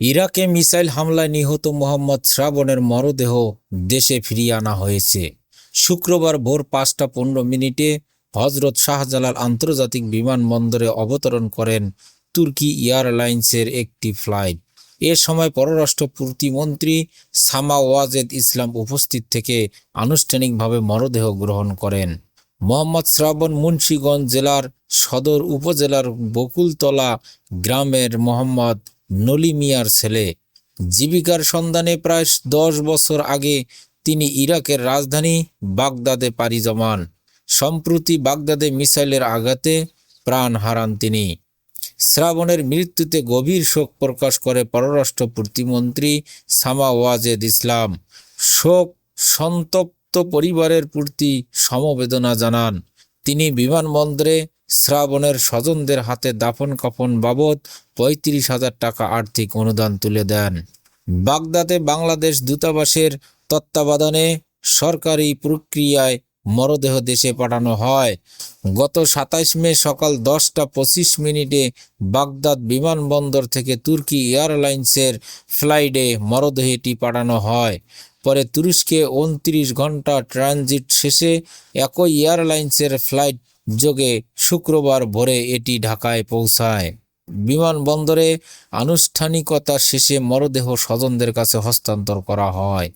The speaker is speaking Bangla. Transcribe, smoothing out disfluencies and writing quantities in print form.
ইরাকে মিসাইল হামলায় নিহত মোহাম্মদ শ্রাবণের মরদেহ দেশে ফিরিয়ে আনা হয়েছে। শুক্রবার ভোর ৫টা ১৫ মিনিটে হজরত শাহজালাল আন্তর্জাতিক বিমানবন্দরে অবতরণ করেন তুর্কি এয়ারলাইন্সের একটি ফ্লাইট। এ সময় পররাষ্ট্র প্রতিমন্ত্রী সামা ওয়াজেদ ইসলাম উপস্থিত থেকে আনুষ্ঠানিকভাবে মরদেহ গ্রহণ করেন। মোহাম্মদ শ্রাবণ মুন্সিগঞ্জ জেলার সদর উপজেলার বকুলতলা গ্রামের মোহাম্মদ নলি মিয়ার ছেলে। জীবিকার সন্ধানে প্রায় ১০ বছর আগে তিনি ইরাকের রাজধানী বাগদাদে পাড়ি জমান। সম্প্রতি বাগদাদে মিসাইলের আঘাতে প্রাণ হারান তিনি। শ্রাবণের মৃত্যুতে গভীর শোক প্রকাশ করে পররাষ্ট্র প্রতিমন্ত্রী সামা ওয়াজেদ ইসলাম। শোক সন্তপ্ত পরিবারের প্রতি সমবেদনা জানান। তিনি বিমানবন্দরে শ্রাবণের স্বজনদের হাতে দাফন কাফন বাবদ ৩৫,০০০ টাকা আর্থিক অনুদান তুলে দেন। বাগদাদে বাংলাদেশ দূতাবাসের তত্ত্বাবধানে সরকারি প্রক্রিয়ায় মরদেহ দেশে পাঠানো হয়। গত ২৭ মে সকাল ১০টা ২৫ মিনিটে বাগদাদ বিমানবন্দর থেকে তুর্কি এয়ারলাইন্সের ফ্লাইটে মরদেহটি পাঠানো হয়। পরে তুরস্কে ২৯ ঘন্টা ট্রানজিট শেষে একই এয়ারলাইন্সের ফ্লাইট যোগে শুক্রবার ভোরে এটি ঢাকায় পৌঁছায়। বিমানবন্দরে আনুষ্ঠানিকতা শেষে মরদেহ স্বজনদের কাছে হস্তান্তর করা হয়।